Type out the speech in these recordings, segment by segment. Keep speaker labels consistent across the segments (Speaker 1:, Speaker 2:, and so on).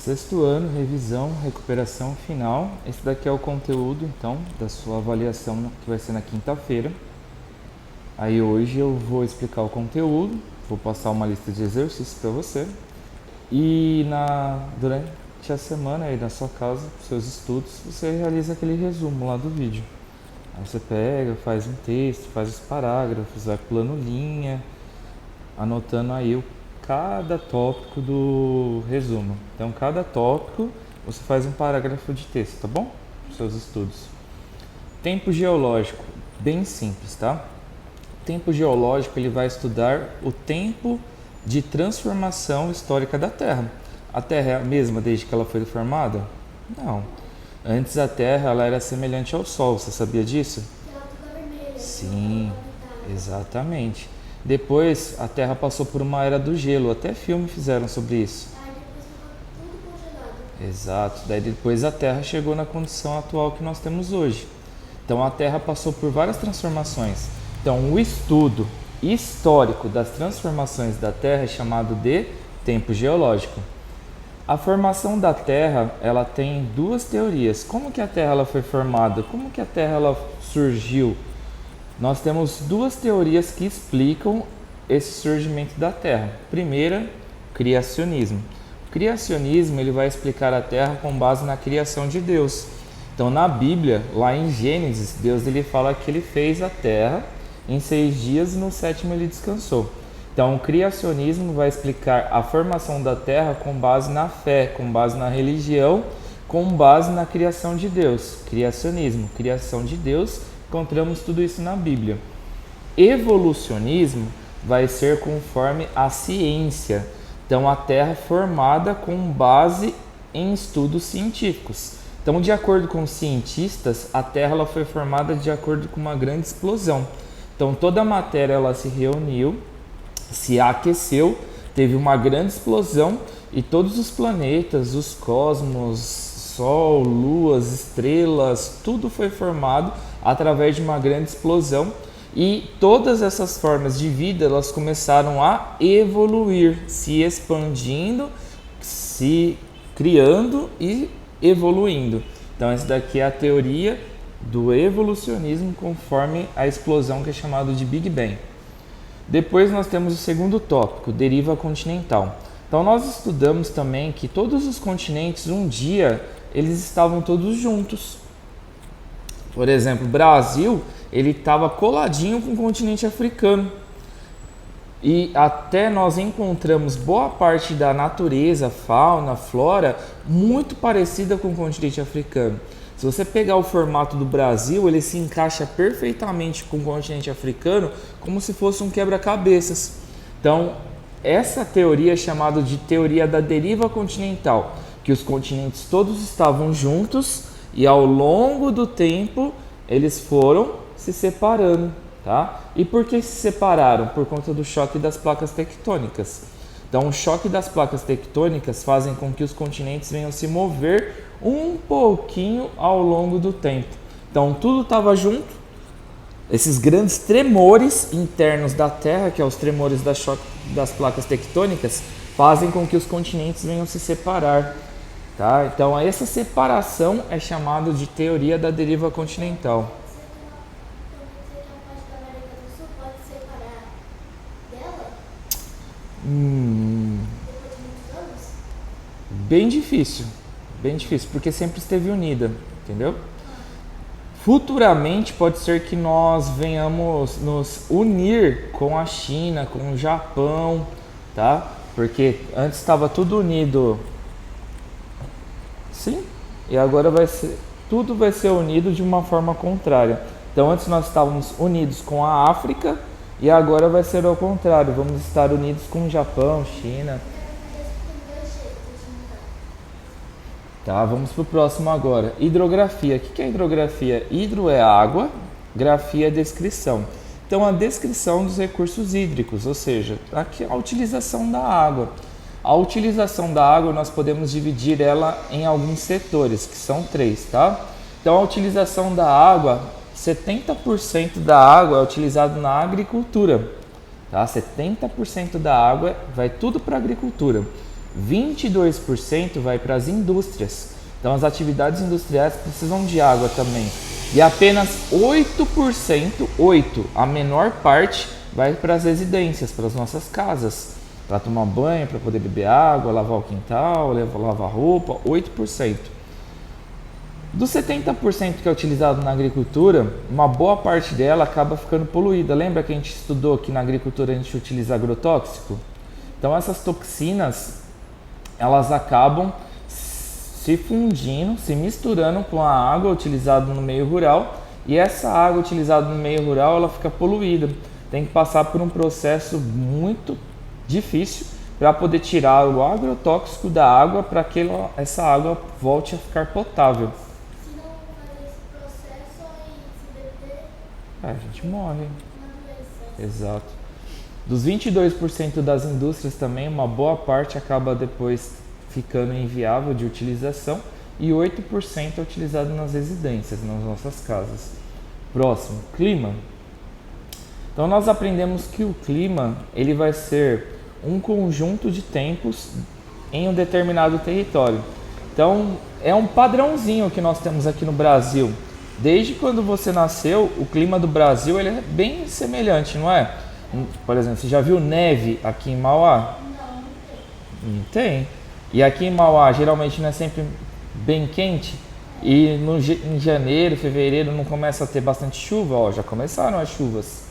Speaker 1: Sexto ano, revisão, recuperação final. Esse daqui é o conteúdo, então, da sua avaliação que vai ser na quinta-feira. Aí hoje eu vou explicar o conteúdo, vou passar uma lista de exercícios para você. E durante a semana aí na sua casa, seus estudos, você realiza aquele resumo lá do vídeo. Aí você pega, faz um texto, faz os parágrafos, vai pulando linha, anotando aí cada tópico do resumo. Então, cada tópico você faz um parágrafo de texto, tá bom? Para seus estudos. Tempo geológico, bem simples, tá? O tempo geológico ele vai estudar o tempo de transformação histórica da Terra. A Terra é a mesma desde que ela foi formada? Não. Antes a Terra ela era semelhante ao Sol, você sabia disso? Sim, exatamente. Depois a Terra passou por uma era do gelo, até filme fizeram sobre isso. Exato, daí depois a Terra chegou na condição atual que nós temos hoje. Então a Terra passou por várias transformações. Então o estudo histórico das transformações da Terra é chamado de tempo geológico. A formação da Terra, ela tem duas teorias. Como que a Terra ela foi formada? Como que a Terra ela surgiu? Nós temos duas teorias que explicam esse surgimento da Terra. Primeira, criacionismo. O criacionismo ele vai explicar a Terra com base na criação de Deus. Então, na Bíblia, lá em Gênesis, Deus ele fala que ele fez a Terra em 6 dias e no 7º ele descansou. Então, o criacionismo vai explicar a formação da Terra com base na fé, com base na religião, com base na criação de Deus. Criacionismo, criação de Deus. Encontramos tudo isso na Bíblia. Evolucionismo vai ser conforme a ciência. Então, a Terra formada com base em estudos científicos. Então, de acordo com os cientistas, a Terra ela foi formada de acordo com uma grande explosão. Então, toda a matéria ela se reuniu, se aqueceu, teve uma grande explosão e todos os planetas, os cosmos, Sol, luas, estrelas, tudo foi formado através de uma grande explosão e todas essas formas de vida elas começaram a evoluir, se expandindo, se criando e evoluindo. Então essa daqui é a teoria do evolucionismo conforme a explosão que é chamada de Big Bang. Depois nós temos o segundo tópico, deriva continental. Então nós estudamos também que todos os continentes um dia eles estavam todos juntos. Por exemplo, o Brasil, ele estava coladinho com o continente africano. E até nós encontramos boa parte da natureza, fauna, flora, muito parecida com o continente africano. Se você pegar o formato do Brasil, ele se encaixa perfeitamente com o continente africano, como se fosse um quebra-cabeças. Então, essa teoria é chamada de teoria da deriva continental, que os continentes todos estavam juntos e ao longo do tempo eles foram se separando, tá? E por que se separaram? Por conta do choque das placas tectônicas. Então, o choque das placas tectônicas fazem com que os continentes venham se mover um pouquinho ao longo do tempo. Então, tudo estava junto. Esses grandes tremores internos da Terra, que são os tremores da choque das placas tectônicas, fazem com que os continentes venham se separar. Tá? Então, essa separação é chamada de teoria da deriva continental. Bem difícil, porque sempre esteve unida, entendeu? Futuramente pode ser que nós venhamos nos unir com a China, com o Japão, tá? Porque antes estava tudo unido, sim, e agora tudo vai ser unido de uma forma contrária. Então antes nós estávamos unidos com a África e agora vai ser ao contrário, vamos estar unidos com o Japão, China. Tá, vamos para o próximo agora. Hidrografia. O que é hidrografia? Hidro é água, grafia é descrição. Então, a descrição dos recursos hídricos, ou seja, aqui a utilização da água. A utilização da água, nós podemos dividir ela em alguns setores, que são 3, tá? Então, a utilização da água, 70% da água é utilizado na agricultura. Tá? 70% da água vai tudo para a agricultura. 22% vai para as indústrias. Então as atividades industriais precisam de água também. E apenas 8%, a menor parte, vai para as residências, para as nossas casas. Para tomar banho, para poder beber água, lavar o quintal, lavar roupa, 8%. Dos 70% que é utilizado na agricultura, uma boa parte dela acaba ficando poluída. Lembra que a gente estudou que na agricultura a gente utiliza agrotóxico? Então essas toxinas, elas acabam se fundindo, se misturando com a água utilizada no meio rural, e essa água utilizada no meio rural, ela fica poluída. Tem que passar por um processo muito difícil para poder tirar o agrotóxico da água para que essa água volte a ficar potável. A gente morre. Exato. Dos 22% das indústrias também, uma boa parte acaba depois ficando inviável de utilização e 8% é utilizado nas residências, nas nossas casas. Próximo, clima. Então nós aprendemos que o clima ele vai ser um conjunto de tempos em um determinado território. Então é um padrãozinho que nós temos aqui no Brasil. Desde quando você nasceu, o clima do Brasil ele é bem semelhante, não é? Por exemplo, você já viu neve aqui em Mauá? Não tem. E aqui em Mauá, geralmente não é sempre bem quente? E em janeiro, fevereiro não começa a ter bastante chuva? Ó, já começaram as chuvas,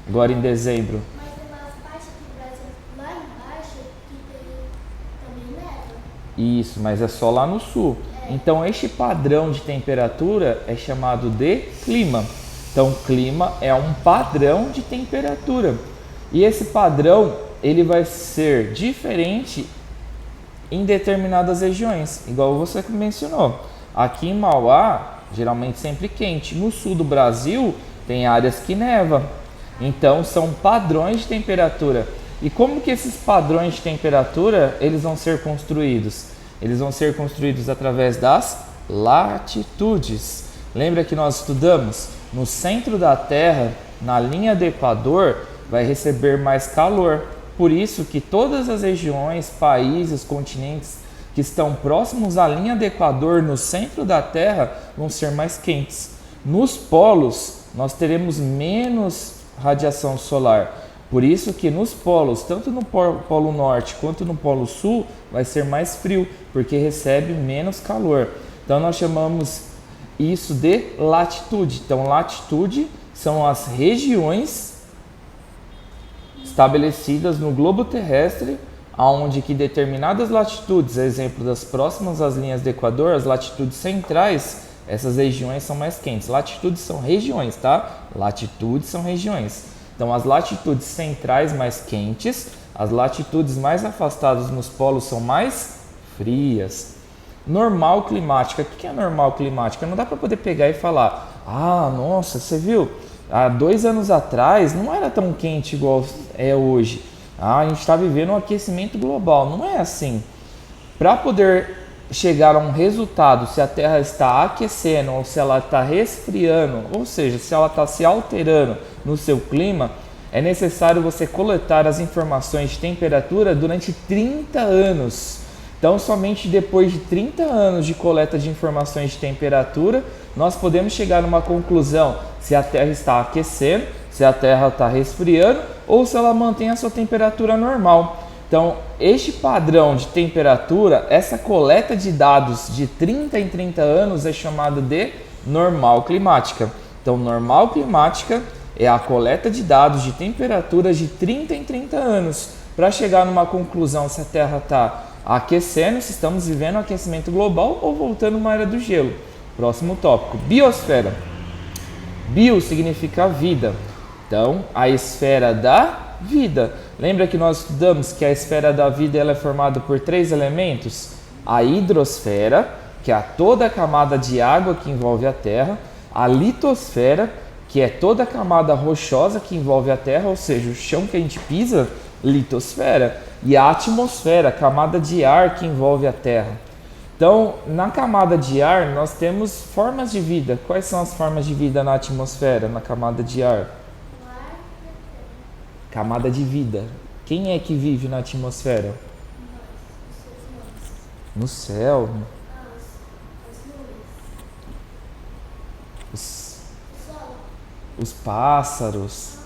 Speaker 1: agora em dezembro.
Speaker 2: Mas tem umas partes aqui do Brasil, lá embaixo, que também neva.
Speaker 1: Isso, mas é só lá no sul. Então este padrão de temperatura é chamado de clima. Então clima é um padrão de temperatura. E esse padrão ele vai ser diferente em determinadas regiões, igual você mencionou. Aqui em Mauá, geralmente sempre quente. No sul do Brasil tem áreas que neva. Então são padrões de temperatura. E como que esses padrões de temperatura eles vão ser construídos? Eles vão ser construídos através das latitudes. Lembra que nós estudamos? No centro da Terra, na linha do Equador, vai receber mais calor. Por isso que todas as regiões, países, continentes que estão próximos à linha do Equador, no centro da Terra, vão ser mais quentes. Nos polos, nós teremos menos radiação solar. Por isso que nos polos, tanto no polo norte quanto no polo sul, vai ser mais frio, porque recebe menos calor. Então nós chamamos isso de latitude. Então latitude são as regiões estabelecidas no globo terrestre, onde que determinadas latitudes, exemplo das próximas às linhas do Equador, as latitudes centrais, essas regiões são mais quentes. Latitudes são regiões, tá? Latitudes são regiões. Então, as latitudes centrais mais quentes, as latitudes mais afastadas nos polos são mais frias. Normal climática. O que é normal climática? Não dá para poder pegar e falar, ah, nossa, você viu? Há 2 anos atrás não era tão quente igual é hoje. Ah, a gente está vivendo um aquecimento global. Não é assim. Para poder chegar a um resultado, se a Terra está aquecendo ou se ela está resfriando, ou seja, se ela está se alterando no seu clima, é necessário você coletar as informações de temperatura durante 30 anos. Então, somente depois de 30 anos de coleta de informações de temperatura, nós podemos chegar a uma conclusão se a Terra está aquecendo, se a Terra está resfriando ou se ela mantém a sua temperatura normal. Então, este padrão de temperatura, essa coleta de dados de 30 em 30 anos é chamada de normal climática. Então, normal climática é a coleta de dados de temperaturas de 30 em 30 anos para chegar numa conclusão se a Terra está aquecendo, se estamos vivendo um aquecimento global ou voltando uma era do gelo. Próximo tópico, biosfera. Bio significa vida. Então, a esfera da vida. Lembra que nós estudamos que a esfera da vida ela é formada por 3 elementos? A hidrosfera, que é toda a camada de água que envolve a Terra, a litosfera, que é toda a camada rochosa que envolve a Terra, ou seja, o chão que a gente pisa, litosfera, e a atmosfera, camada de ar que envolve a Terra. Então, na camada de ar, nós temos formas de vida. Quais são as formas de vida na atmosfera, na camada de ar? Camada de vida. Quem é que vive na atmosfera? No céu,
Speaker 2: As nuvens.
Speaker 1: os,
Speaker 2: O sol.
Speaker 1: os pássaros.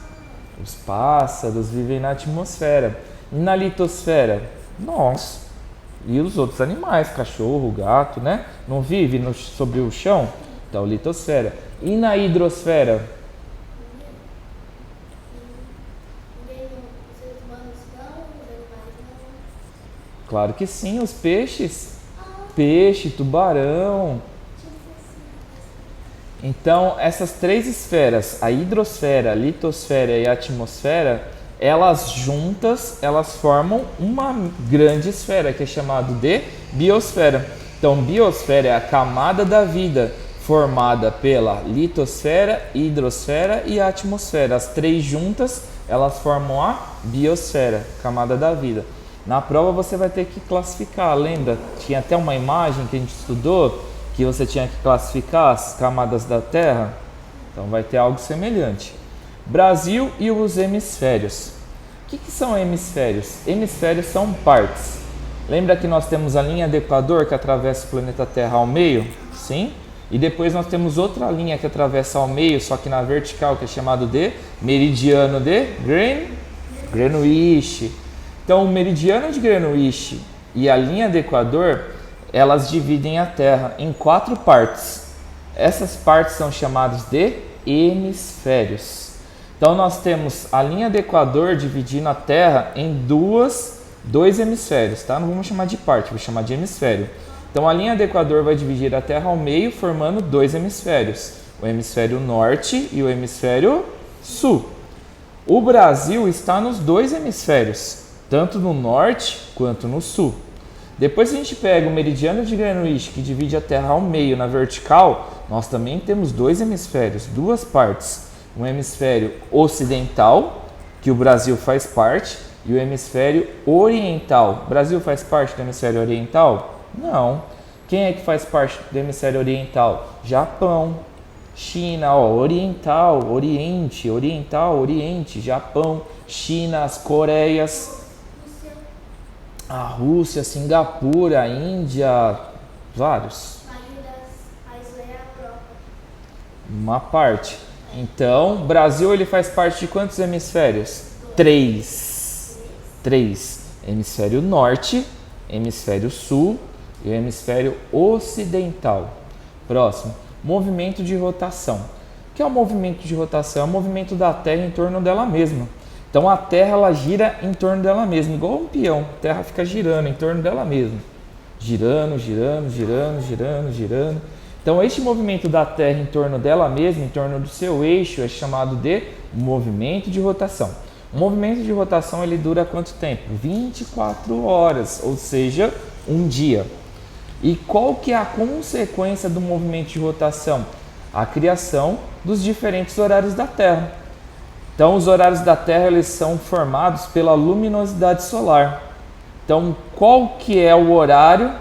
Speaker 1: Os pássaros vivem na atmosfera. E na litosfera? Nós. E os outros animais, cachorro, gato, né? Não vive sobre o chão? Então, litosfera. E na hidrosfera?
Speaker 2: Ninguém, os seres humanos não, os animais não.
Speaker 1: Claro que sim, os peixes. Peixe, tubarão. Então, essas três esferas, a hidrosfera, a litosfera e a atmosfera, elas juntas, elas formam uma grande esfera, que é chamada de biosfera. Então, biosfera é a camada da vida formada pela litosfera, hidrosfera e atmosfera. As três juntas, elas formam a biosfera, camada da vida. Na prova você vai ter que classificar, lembra? Tinha até uma imagem que a gente estudou, que você tinha que classificar as camadas da Terra. Então vai ter algo semelhante. Brasil e os hemisférios. O que são hemisférios? Hemisférios são partes. Lembra que nós temos a linha do Equador que atravessa o planeta Terra ao meio? Sim. E depois nós temos outra linha que atravessa ao meio, só que na vertical, que é chamado de meridiano de Greenwich. Então o meridiano de Greenwich e a linha do Equador, elas dividem a Terra em 4 partes. Essas partes são chamadas de hemisférios. Então nós temos a linha do Equador dividindo a Terra em dois hemisférios, tá? Não vamos chamar de parte, vou chamar de hemisfério. Então a linha do Equador vai dividir a Terra ao meio, formando 2 hemisférios, o hemisfério norte e o hemisfério sul. O Brasil está nos 2 hemisférios, tanto no norte quanto no sul. Depois que a gente pega o meridiano de Greenwich, que divide a Terra ao meio na vertical, nós também temos 2 hemisférios, 2 partes. Um hemisfério ocidental, que o Brasil faz parte, e o hemisfério oriental. O Brasil faz parte do hemisfério oriental? Não. Quem é que faz parte do hemisfério oriental? Japão, China, oriental, oriente, oriental, oriente, Japão, China, as Coreias, a Rússia, Singapura, a Índia, vários.
Speaker 2: A Islândia é a Europa.
Speaker 1: Uma parte. Então, o Brasil ele faz parte de quantos hemisférios? 3. Hemisfério norte, hemisfério sul e o hemisfério ocidental. Próximo, movimento de rotação. O que é o movimento de rotação? É o movimento da Terra em torno dela mesma. Então a Terra ela gira em torno dela mesma, igual um peão. A Terra fica girando em torno dela mesma. Girando. Então este movimento da Terra em torno dela mesma, em torno do seu eixo, é chamado de movimento de rotação. O movimento de rotação ele dura quanto tempo? 24 horas, ou seja, um dia. E qual que é a consequência do movimento de rotação? A criação dos diferentes horários da Terra. Então, os horários da Terra eles são formados pela luminosidade solar. Então, qual que é o horário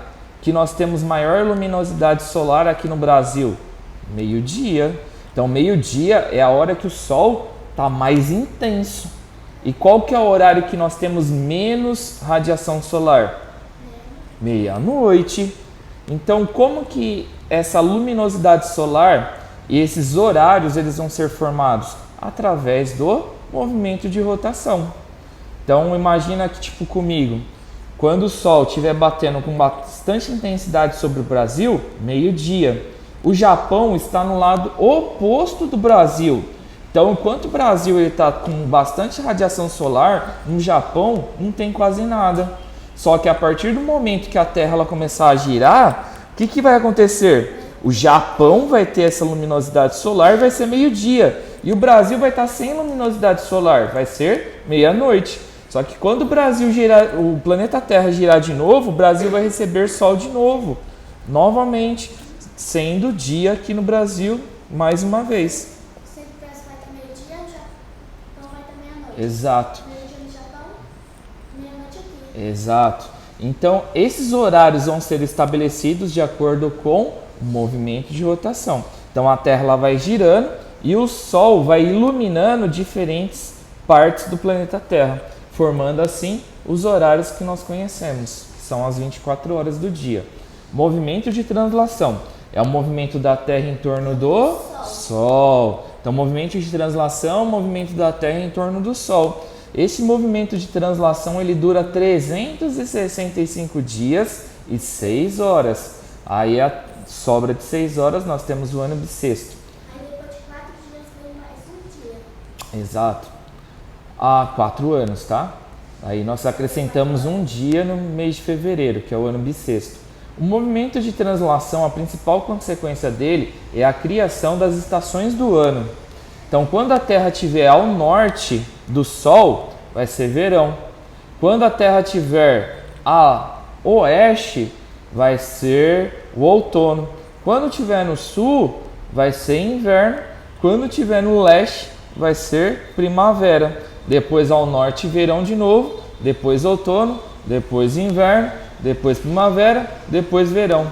Speaker 1: que nós temos maior luminosidade solar aqui no Brasil? Meio-dia. Então, meio-dia é a hora que o Sol está mais intenso. E qual que é o horário que nós temos menos radiação solar? Meia-noite. Então, como que essa luminosidade solar e esses horários eles vão ser formados? Através do movimento de rotação. Então, imagina que, tipo, comigo, quando o Sol estiver batendo com bastante intensidade sobre o Brasil, meio-dia. O Japão está no lado oposto do Brasil. Então, enquanto o Brasil está com bastante radiação solar, no Japão não tem quase nada. Só que a partir do momento que a Terra ela começar a girar, o que vai acontecer? O Japão vai ter essa luminosidade solar, vai ser meio-dia. E o Brasil vai estar sem luminosidade solar, vai ser meia-noite. Só que quando o Brasil girar, o planeta Terra girar de novo, o Brasil vai receber sol de novo, novamente, sendo dia aqui no Brasil mais uma vez.
Speaker 2: Sempre parece que vai estar meio-dia, o Japão vai estar meia-noite.
Speaker 1: Exato.
Speaker 2: Meio-dia no Japão, meia-noite aqui.
Speaker 1: Exato. Então, esses horários vão ser estabelecidos de acordo com o movimento de rotação. Então, a Terra ela vai girando e o Sol vai iluminando diferentes partes do planeta Terra, formando assim os horários que nós conhecemos, são as 24 horas do dia. Movimento de translação é o movimento da Terra em torno do Sol. Então, movimento de translação é o movimento da Terra em torno do Sol. Esse movimento de translação ele dura 365 dias e 6 horas. Aí a sobra de 6 horas nós temos o ano bissexto.
Speaker 2: Aí depois de 4 dias vem mais um dia.
Speaker 1: Exato. Há 4 anos, tá? Aí nós acrescentamos um dia no mês de fevereiro, que é o ano bissexto. O movimento de translação, a principal consequência dele é a criação das estações do ano. Então, quando a Terra estiver ao norte do Sol, vai ser verão. Quando a Terra estiver a oeste, vai ser o outono. Quando estiver no sul, vai ser inverno. Quando estiver no leste, vai ser primavera. Depois ao norte, verão de novo. Depois outono. Depois inverno. Depois primavera. Depois verão.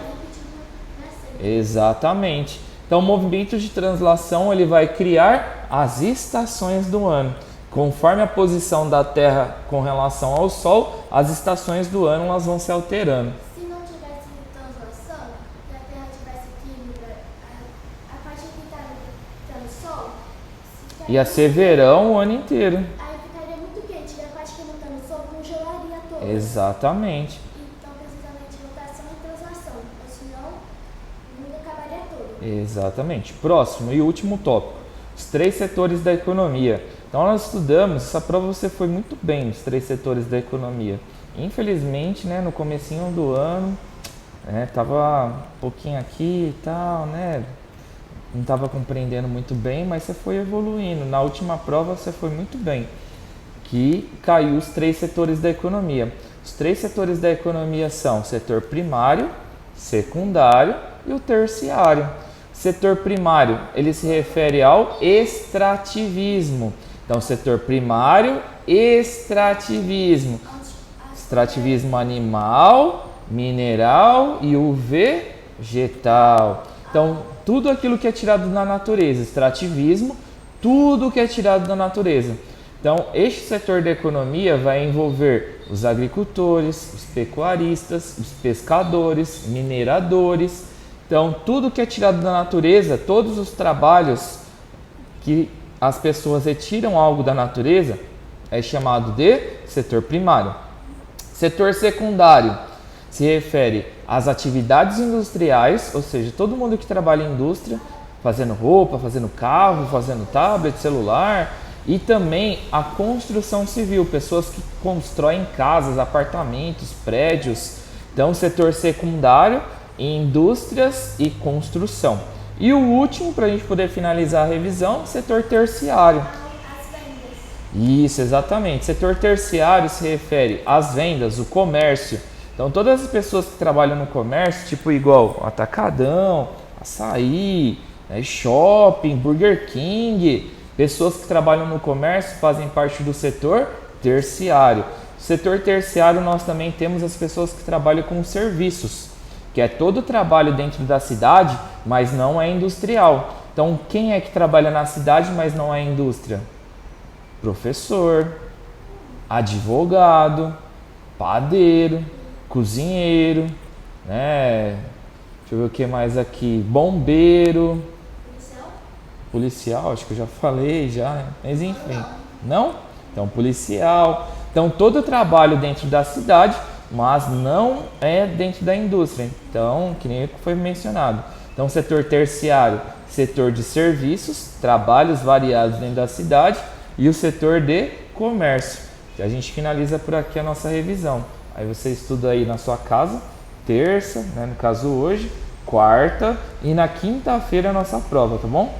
Speaker 1: Exatamente. Então, o movimento de translação ele vai criar as estações do ano. Conforme a posição da Terra com relação ao Sol, as estações do ano elas vão se alterando.
Speaker 2: Se não tivesse translação, e a Terra tivesse aqui, a parte que está no Sol,
Speaker 1: Ia ser verão o ano inteiro.
Speaker 2: aí ficaria muito quente, e a parte que não está no Sol congelaria toda.
Speaker 1: Exatamente.
Speaker 2: Então precisamente rotação e translação, ou senão o mundo acabaria todo.
Speaker 1: Exatamente. Próximo e último tópico. Os 3 setores da economia. Então nós estudamos, essa prova você foi muito bem, os 3 setores da economia. Infelizmente, né, no comecinho do ano, tava um pouquinho aqui e tal, né? Não estava compreendendo muito bem, mas você foi evoluindo. Na última prova você foi muito bem. Que caiu os 3 setores da economia. Os 3 setores da economia são o setor primário, secundário e o terciário. Setor primário, ele se refere ao extrativismo. Então, setor primário, extrativismo. Extrativismo animal, mineral e o vegetal. Então, tudo aquilo que é tirado da natureza. Extrativismo, tudo que é tirado da natureza. Então, este setor da economia vai envolver os agricultores, os pecuaristas, os pescadores, mineradores. Então, tudo que é tirado da natureza, todos os trabalhos que as pessoas retiram algo da natureza, é chamado de setor primário. Setor secundário se refere às atividades industriais, ou seja, todo mundo que trabalha em indústria, fazendo roupa, fazendo carro, fazendo tablet, celular, e também a construção civil, pessoas que constroem casas, apartamentos, prédios. Então, setor secundário, indústrias e construção. E o último, para a gente poder finalizar a revisão, setor terciário.
Speaker 2: As vendas.
Speaker 1: Isso, exatamente. Setor terciário se refere às vendas, o comércio. Então, todas as pessoas que trabalham no comércio, tipo igual atacadão, açaí, shopping, Burger King, pessoas que trabalham no comércio fazem parte do setor terciário. No setor terciário, nós também temos as pessoas que trabalham com serviços, que é todo o trabalho dentro da cidade, mas não é industrial. Então, quem é que trabalha na cidade, mas não é indústria? Professor, advogado, padeiro, cozinheiro, né? Deixa eu ver o que mais aqui. Bombeiro. Policial, acho que eu já falei já, né? Mas enfim. Não? Então, policial. Então, todo o trabalho dentro da cidade, mas não é dentro da indústria. Então, que nem foi mencionado. Então, setor terciário, setor de serviços, trabalhos variados dentro da cidade e o setor de comércio. E a gente finaliza por aqui a nossa revisão. Aí você estuda aí na sua casa, terça, né, no caso hoje, quarta e na quinta-feira a nossa prova, tá bom?